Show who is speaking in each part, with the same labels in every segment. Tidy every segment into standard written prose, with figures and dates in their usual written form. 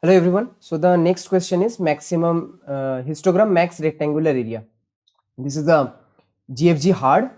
Speaker 1: Hello everyone. So the next question is maximum histogram max rectangular area. This is a GFG hard,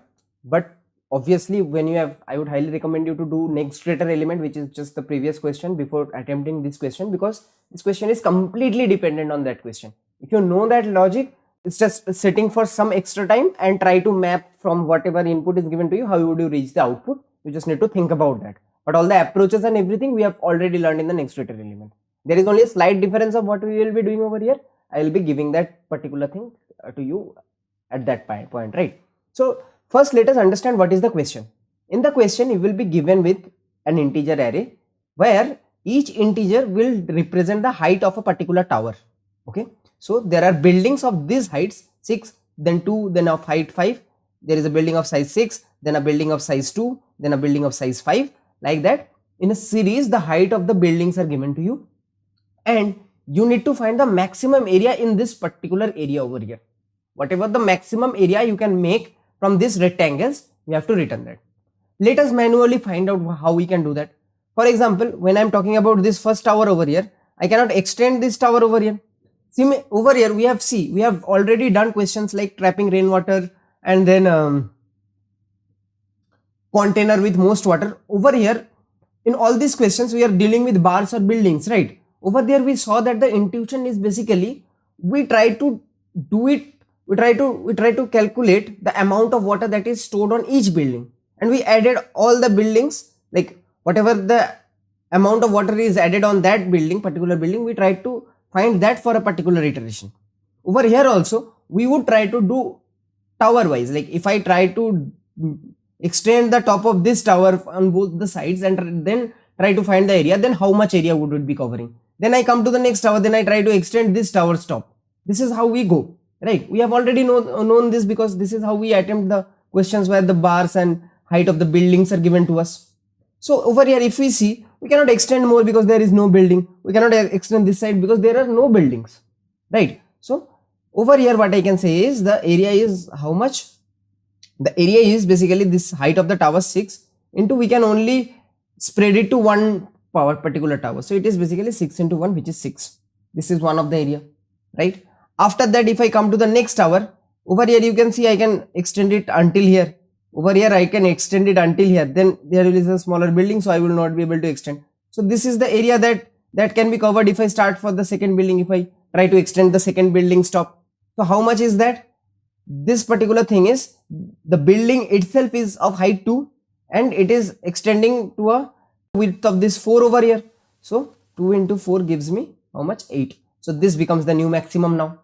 Speaker 1: but obviously when you have, I would highly recommend you to do next greater element, which is just the previous question before attempting this question, because this question is completely dependent on that question. If you know that logic, it's just sitting for some extra time and try to map from whatever input is given to you, how would you reach the output. You just need to think about that. But all the approaches and everything we have already learned in the next greater element. There is only a slight difference of what we will be doing over here. I will be giving that particular thing to you at that point, right? So first let us understand what is the question. In the question you will be given with an integer array where each integer will represent the height of a particular tower. Okay, so there are buildings of these heights 6, then 2, then of height 5. There is a building of size 6, then a building of size 2, then a building of size 5. Like that, in a series the height of the buildings are given to you, and you need to find the maximum area in this particular area over here. Whatever the maximum area you can make from these rectangles, we have to return that. Let us manually find out how we can do that. For example, when I am talking about this first tower over here, I cannot extend this tower over here. See, over here we have already done questions like trapping rainwater and then container with most water. Over here, in all these questions we are dealing with bars or buildings, right? Over there we saw that the intuition is basically we try to do it, we try to calculate the amount of water that is stored on each building, and we added all the buildings, like whatever the amount of water is added on that particular building, we try to find that for a particular iteration. Over here also we would try to do tower wise, like if I try to extend the top of this tower on both the sides and then try to find the area, then how much area would it be covering? Then I come to the next tower, then I try to extend this tower's top. This is how we go, right? We have already known this, because this is how we attempt the questions where the bars and height of the buildings are given to us. So over here if we see, we cannot extend more because there is no building. We cannot extend this side because there are no buildings, right? So over here what I can say is the area is how much? The area is basically this height of the tower 6 into, we can only spread it to one particular tower, so it is basically 6 into 1, which is 6. This is one of the area, right? After that, if I come to the next tower, over here you can see I can extend it until here. Over here I can extend it until here, then there is a smaller building, so I will not be able to extend. So this is the area that can be covered if I start for the second building, if I try to extend the second building's top. So how much is that? This particular thing is, the building itself is of height 2 and it is extending to a width of this 4 over here. So 2 into 4 gives me how much? 8. So this becomes the new maximum now.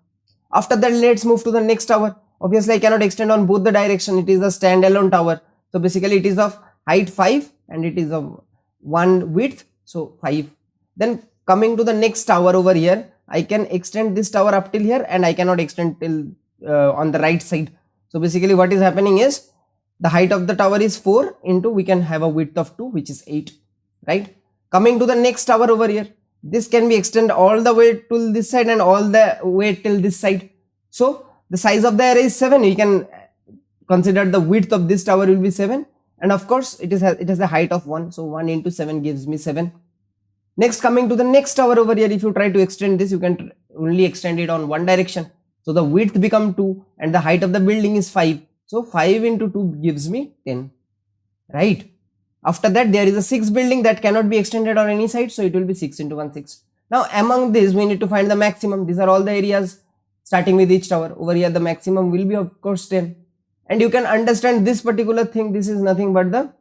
Speaker 1: After that, let's move to the next tower. Obviously I cannot extend on both the direction, it is a standalone tower. So basically it is of height 5 and it is of 1 width, so 5. Then coming to the next tower over here, I can extend this tower up till here and I cannot extend till on the right side. So basically what is happening is, the height of the tower is 4 into, we can have a width of 2, which is 8, right? Coming to the next tower over here, this can be extended all the way till this side and all the way till this side. So the size of the array is 7. You can consider the width of this tower will be 7, and of course it has a height of 1, so 1 into 7 gives me 7. Next, coming to the next tower over here, if you try to extend this, you can only extend it on one direction. So the width become 2 and the height of the building is 5. So 5 into 2 gives me 10, right? After that, there is a 6th building that cannot be extended on any side. So it will be 6 into 1, 6. Now among these, we need to find the maximum. These are all the areas starting with each tower. Over here, the maximum will be of course 10. And you can understand this particular thing. This is nothing but the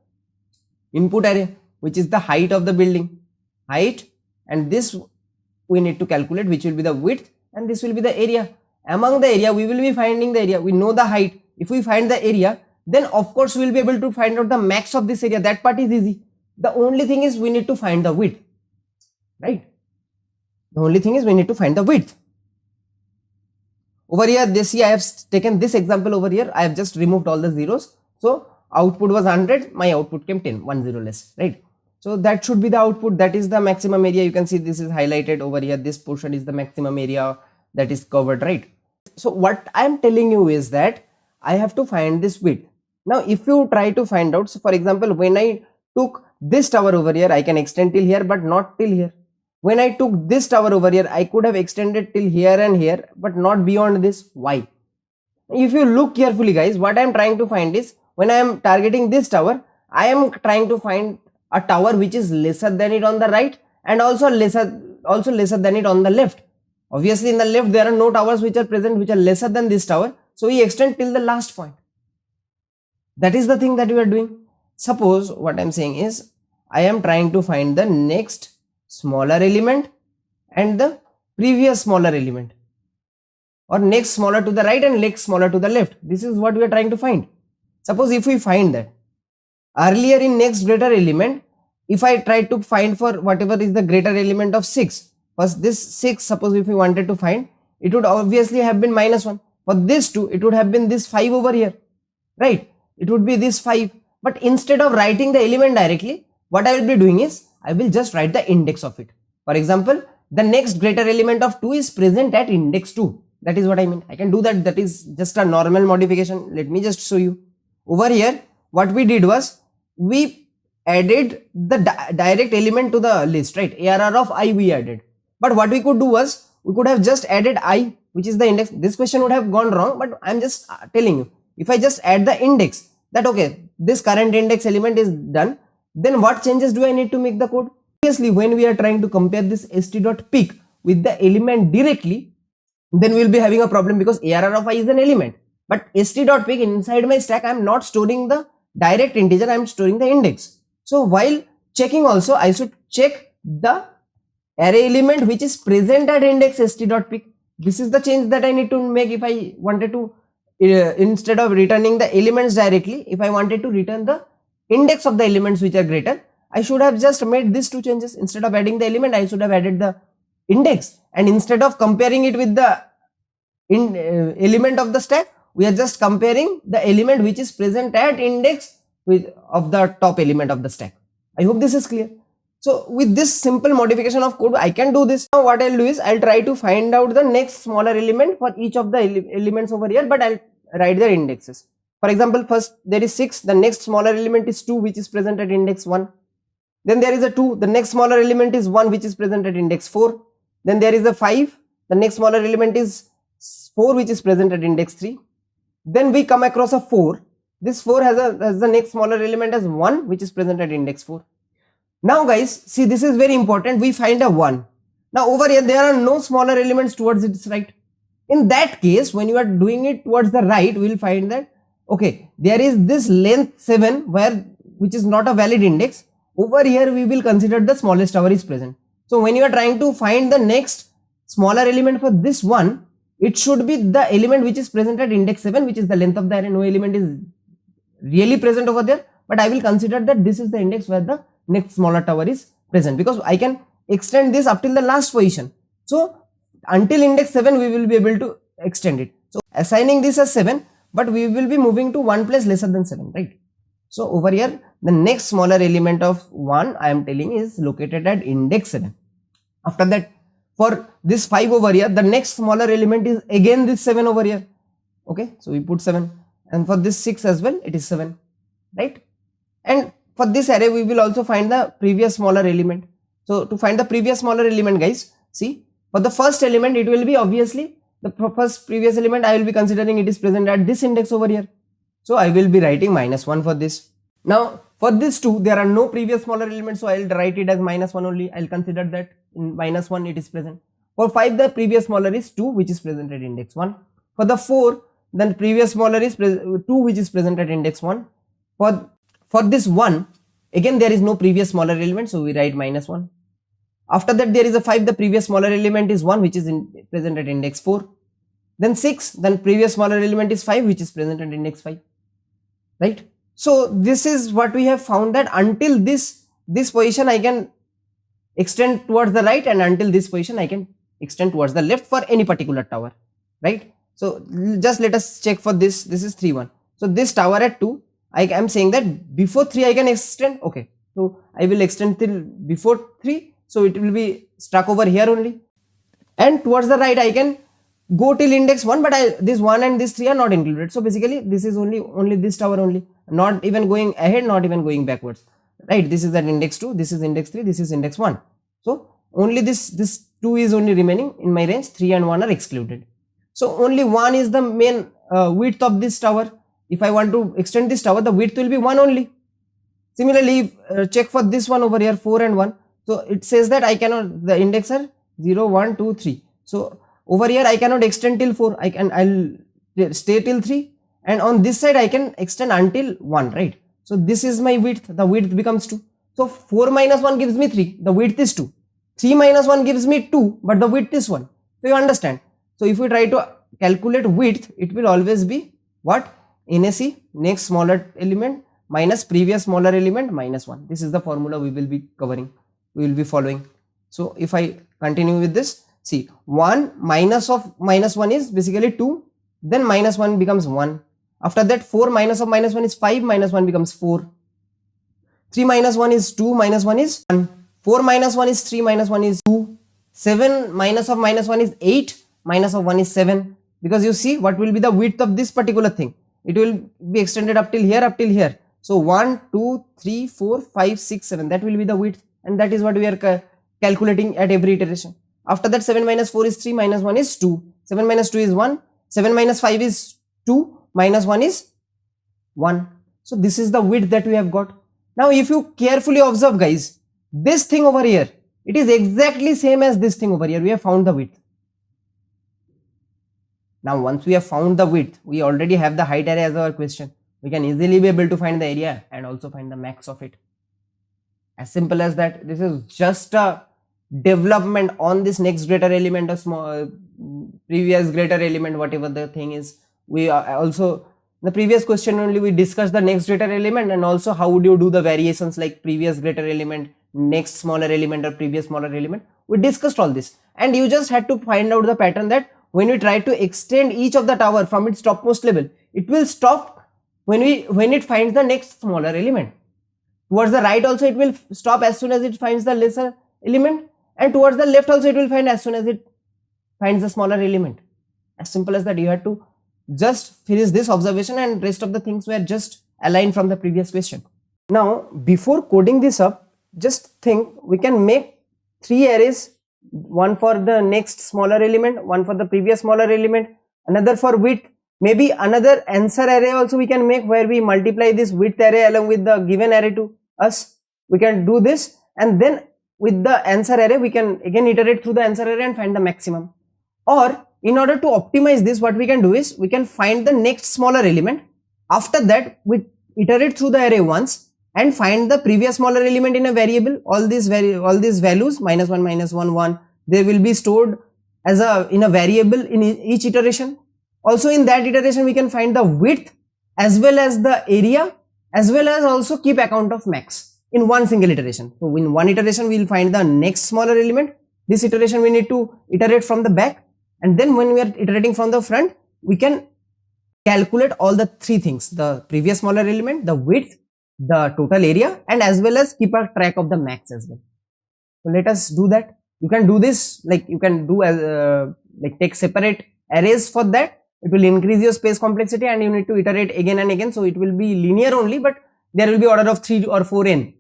Speaker 1: input array, which is the height of the building. Height, and this we need to calculate, which will be the width, and this will be the area. Among the area, we will be finding the area. We know the height. If we find the area, then of course we will be able to find out the max of this area. That part is easy. The only thing is we need to find the width, right? The only thing is we need to find the width. Over here, they see I have taken this example over here. I have just removed all the zeros. So output was 100. My output came 10, 1 0 less, right? So that should be the output. That is the maximum area. You can see this is highlighted over here. This portion is the maximum area that is covered, right? So what I am telling you is that I have to find this width. Now if you try to find out, so for example, when I took this tower over here, I can extend till here but not till here. when I took this tower over here, I could have extended till here and here, but not beyond this. Why? If you look carefully guys, what I am trying to find is, when I am targeting this tower, I am trying to find a tower which is lesser than it on the right and also lesser than it on the left. Obviously in the left there are no towers which are present which are lesser than this tower, so we extend till the last point. That is the thing that we are doing. Suppose what I am saying is, I am trying to find the next smaller element and the previous smaller element, or next smaller to the right and next smaller to the left. This is what we are trying to find. Suppose if we find that earlier in next greater element, if I try to find for whatever is the greater element of 6, first this 6, suppose if we wanted to find, it would obviously have been -1. For this 2, it would have been this 5 over here, right? It would be this 5. But instead of writing the element directly, what I will be doing is, I will just write the index of it. For example, the next greater element of 2 is present at index 2. That is what I mean. I can do that. That is just a normal modification. Let me just show you. Over here, what we did was, we added the direct element to the list, right? ARR of I we added. But what we could do was, we could have just added I, which is the index. This question would have gone wrong, but I am just telling you. If I just add the index, that okay, this current index element is done, then what changes do I need to make the code? Obviously, when we are trying to compare this st.pick with the element directly, then we will be having a problem, because ARR of I is an element. But st.pick, inside my stack, I am not storing the direct integer, I am storing the index. So while checking also, I should check the array element which is present at index st.pick. This is the change that I need to make if I wanted to, instead of returning the elements directly, if I wanted to return the index of the elements which are greater, I should have just made these two changes. Instead of adding the element, I should have added the index, and instead of comparing it with the element of the stack, we are just comparing the element which is present at index of the top element of the stack. I hope this is clear. So with this simple modification of code, I can do this. Now what I'll do is, I'll try to find out the next smaller element for each of the elements over here, but I'll write their indexes. For example, first there is 6, the next smaller element is 2, which is present at index 1. Then there is a 2, the next smaller element is 1, which is present at index 4. Then there is a 5, the next smaller element is 4, which is present at index 3. Then we come across a 4. This 4 has the next smaller element as 1, which is present at index 4. Now guys, see, this is very important. We find a 1. Now over here, there are no smaller elements towards its right. In that case, when you are doing it towards the right, we will find that, okay, there is this length 7 which is not a valid index. Over here, we will consider the smallest tower is present. So when you are trying to find the next smaller element for this one, it should be the element which is present at index 7, which is the length of the array. No element is really present over there, but I will consider that this is the index where the next smaller tower is present, because I can extend this up till the last position. So until index 7, we will be able to extend it. So assigning this as 7, but we will be moving to one place lesser than 7, right? So over here, the next smaller element of 1, I am telling, is located at index 7. After that, for this 5 over here, the next smaller element is again this 7 over here. Okay, so we put 7, and for this 6 as well, it is 7, right? And for this array, we will also find the previous smaller element. So to find the previous smaller element, guys, see, for the first element, it will be obviously the first previous element. I will be considering it is present at this index over here. So I will be writing -1 for this. Now for this 2, there are no previous smaller elements, so I will write it as -1 only. I will consider that in -1 it is present. For 5, the previous smaller is 2, which is present at index 1. For the 4, then previous smaller is 2, which is present at index 1. For this 1, again there is no previous smaller element, so we write -1. After that, there is a 5, the previous smaller element is 1, which is present at index 4. Then 6, then previous smaller element is 5, which is present at index 5, right? So this is what we have found, that until this position I can extend towards the right, and until this position I can extend towards the left for any particular tower, right? So just let us check for this. This is 3, 1. So this tower at 2, I am saying that before 3 I can extend. Okay, so I will extend till before 3, so it will be stuck over here only. And towards the right I can go till index 1, but this 1 and this 3 are not included. So basically this is only this tower only, not even going ahead, not even going backwards, right? This is at index 2, this is index 3, this is index 1. So only this 2 is only remaining in my range, 3 and 1 are excluded. So only 1 is the main width of this tower. If I want to extend this tower, the width will be 1 only. Similarly, check for this one over here, 4 and 1. So it says that I cannot, the index are 0, 1, 2, 3. So over here I cannot extend till 4. I'll stay till 3, and on this side I can extend until 1, right? So this is my width. The width becomes 2. So 4 minus 1 gives me 3. The width is 2. 3 minus 1 gives me 2, but the width is 1. So you understand. So if we try to calculate width, it will always be what? NAC, next smaller element, minus previous smaller element minus 1. This is the formula we will be covering, we will be following. So if I continue with this, see, 1 minus of minus 1 is basically 2, then minus 1 becomes 1. After that, 4 minus of minus 1 is 5, minus 1 becomes 4. 3 minus 1 is 2, minus 1 is 1. 4 minus 1 is 3, minus 1 is 2. 7 minus of minus 1 is 8, minus of 1 is 7. Because you see what will be the width of this particular thing. It will be extended up till here, up till here. So 1, 2, 3, 4, 5, 6, 7. That will be the width, and that is what we are calculating at every iteration. After that, 7 minus 4 is 3, minus 1 is 2. 7 minus 2 is 1. 7 minus 5 is 2, minus 1 is 1. So this is the width that we have got. Now if you carefully observe, guys, this thing over here, it is exactly same as this thing over here. We have found the width. Now once we have found the width, we already have the height area as our question. We can easily be able to find the area and also find the max of it. As simple as that. This is just a development on this next greater element or small previous greater element, whatever the thing is. We also, the previous question only we discussed the next greater element, and also how would you do the variations like previous greater element, next smaller element, or previous smaller element. We discussed all this, and you just had to find out the pattern that when we try to extend each of the tower from its topmost level, it will stop when it finds the next smaller element. Towards the right also it will stop as soon as it finds the lesser element, and towards the left also it will find as soon as it finds the smaller element. As simple as that. You have to just finish this observation, and rest of the things were just aligned from the previous question. Now before coding this up, just think we can make 3 arrays, one for the next smaller element, one for the previous smaller element, another for width, maybe another answer array also we can make, where we multiply this width array along with the given array to us. We can do this, and then with the answer array we can again iterate through the answer array and find the maximum. Or in order to optimize this, what we can do is we can find the next smaller element. After that, we iterate through the array once and find the previous smaller element in a variable. All these values minus 1, minus 1, 1, they will be stored as in a variable in each iteration. Also in that iteration we can find the width as well as the area, as well as also keep account of max in one single iteration. So in one iteration we will find the next smaller element. This iteration we need to iterate from the back, and then when we are iterating from the front, we can calculate all the 3 things: the previous smaller element, the width, the total area, and as well as keep a track of the max as well. So let us do that. You can do this, like you can do as like take separate arrays for that. It will increase your space complexity, and you need to iterate again and again. So it will be linear only, but there will be order of 3 or 4n,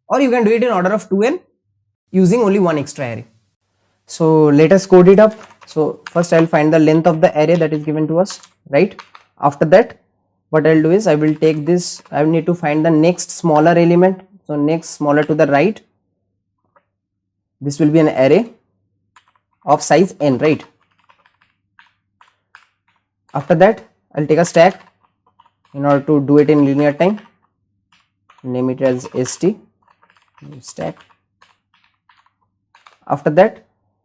Speaker 1: or you can do it in order of 2n using only one extra array. So let us code it up. So first I will find the length of the array that is given to us, right? After that, what I will do is I will take this, I will need to find the next smaller element. So next smaller to the right, this will be an array of size n, right? After that, I will take a stack in order to do it in linear time. Name it as st stack. After that,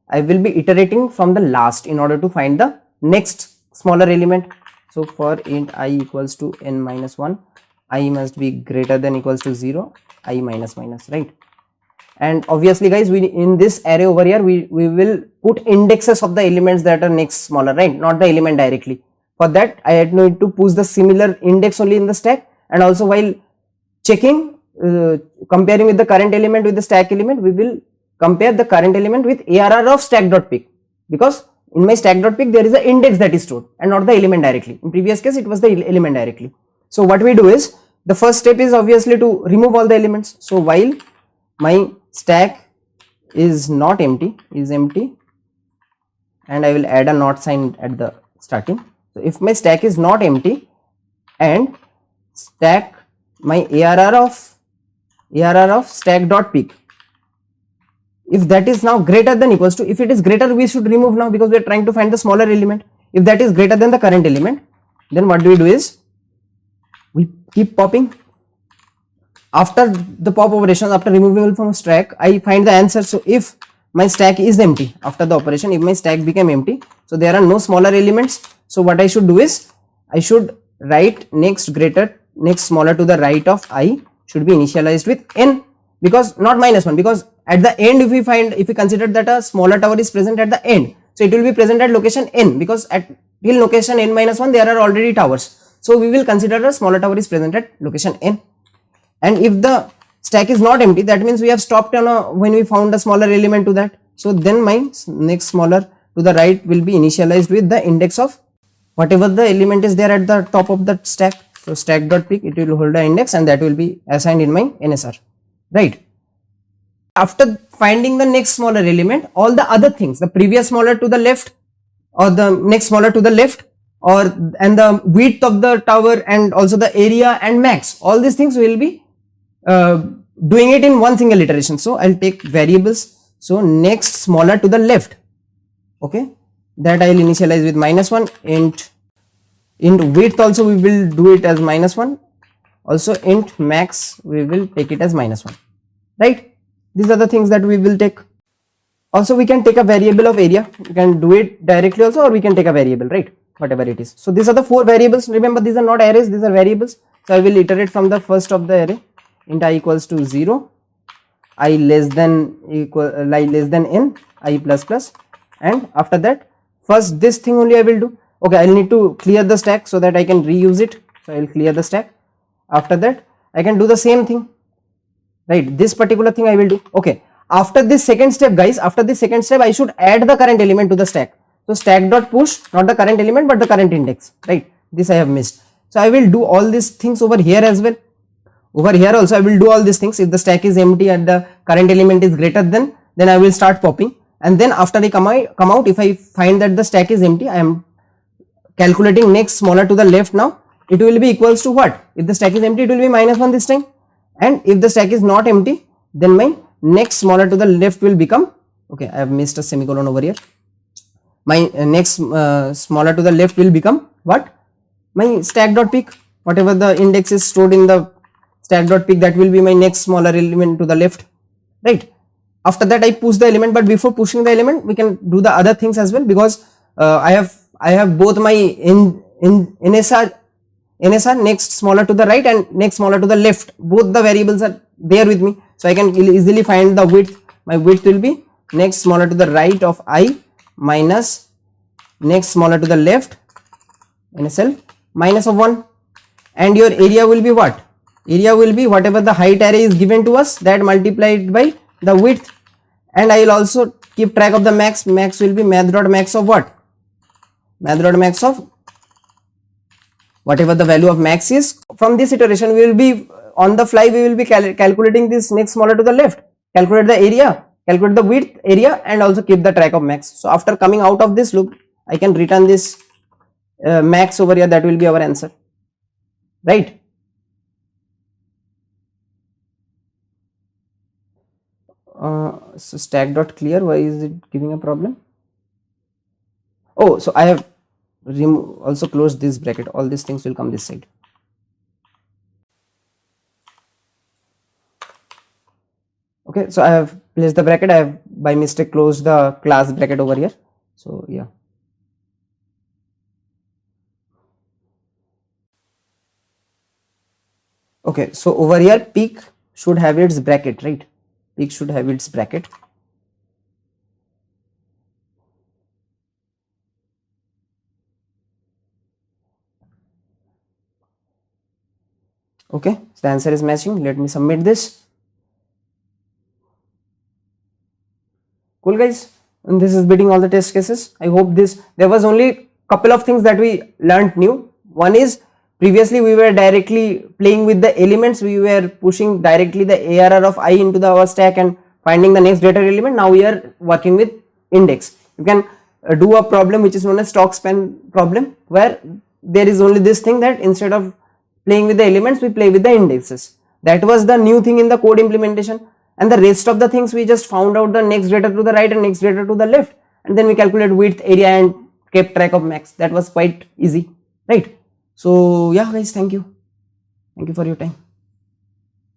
Speaker 1: I will be iterating from the last in order to find the next smaller element. So for int I equals to n minus 1, I must be greater than equals to 0, I minus minus, right? And obviously guys, we in this array over here we will put indexes of the elements that are next smaller, right? Not the element directly. For that I had need to push the similar index only in the stack, and also while checking comparing with the current element with the stack element, we will compare the current element with ARR of stack.pick, because in my stack.pick there is an index that is stored and not the element directly. In previous case it was the element directly. So what we do is, the first step is obviously to remove all the elements. So while my stack is not empty, is empty, and I will add a not sign at the starting. So if my stack is not empty and stack my ARR of stack dot peak, if that is now greater than equals to, if it is greater, we should remove now because we are trying to find the smaller element. If that is greater than the current element, then what do we do is we keep popping. After the pop operation, after removing from stack, I find the answer. So if my stack is empty after the operation, if my stack became empty, so there are no smaller elements. So what I should do is I should write next smaller to the right of I should be initialized with n, because not -1, because at the end if we consider that a smaller tower is present at the end, so it will be present at location n, because at till location n-1 there are already towers. So we will consider a smaller tower is present at location n. And if the stack is not empty, that means we have stopped on when we found a smaller element to that. So then my next smaller to the right will be initialized with the index of whatever the element is there at the top of the stack. So stack dot peak, it will hold the index, and that will be assigned in my NSR, right? After finding the next smaller element, all the other things, the previous smaller to the left or the next smaller to the left, and the width of the tower and also the area and max, all these things will be doing it in one single iteration. So I'll take variables. So next smaller to the left, okay, that I'll initialize with -1. Int width also we will do it as -1. Also int max we will take it as -1, right? These are the things that we will take. Also we can take a variable of area. We can do it directly also, or we can take a variable, right? Whatever it is. So these are the 4 variables. Remember, these are not arrays, these are variables. So I will iterate from the first of the array. Int I equals to 0, I less than n, I plus plus, and after that first this thing only I will do. Okay, I will need to clear the stack so that I can reuse it. So I will clear the stack. After that I can do the same thing, right? This particular thing I will do. Okay, after this second step, guys, after this second step I should add the current element to the stack. So stack dot push, not the current element but the current index, right? This I have missed. So I will do all these things over here as well. Over here also I will do all these things. If the stack is empty and the current element is greater than, then I will start popping, and then after I come out, if I find that the stack is empty, I am calculating next smaller to the left. Now it will be equals to what? If the stack is empty, it will be -1 this time, and if the stack is not empty, then my next smaller to the left will become, okay, I have missed a semicolon over here. My next smaller to the left will become what? My stack dot peak. Whatever the index is stored in the stack dot peak, that will be my next smaller element to the left, right? After that I push the element, but before pushing the element we can do the other things as well, because I have both my NSR next smaller to the right and next smaller to the left, both the variables are there with me, so I can easily find the width. My width will be next smaller to the right of I minus next smaller to the left NSL minus of 1, and your area will be what? Area will be whatever the height array is given to us, that multiplied by the width, and I will also keep track of the max. Max will be math dot max of what? Math dot max of whatever the value of max is. From this iteration we will be on the fly, we will be calculating this next smaller to the left, calculate the area, calculate the width, area, and also keep the track of max. So after coming out of this loop I can return this max over here, that will be our answer, right? So stack dot clear, why is it giving a problem? Oh, so I have also closed this bracket, all these things will come this side. Okay, so I have placed the bracket, I have by mistake closed the class bracket over here. So yeah, okay, so over here peak should have its bracket, right? Peak should have its bracket. Okay, so the answer is matching. Let me submit this. Cool, guys, and this is beating all the test cases. I hope there was only couple of things that we learned new. One is, previously we were directly playing with the elements, we were pushing directly the ARR of I into our stack and finding the next data element. Now we are working with index. You can do a problem which is known as stock span problem, where there is only this thing that instead of playing with the elements we play with the indexes. That was the new thing in the code implementation, and the rest of the things we just found out the next data to the right and next data to the left, and then we calculate width, area, and kept track of max. That was quite easy, right? So yeah guys, thank you for your time.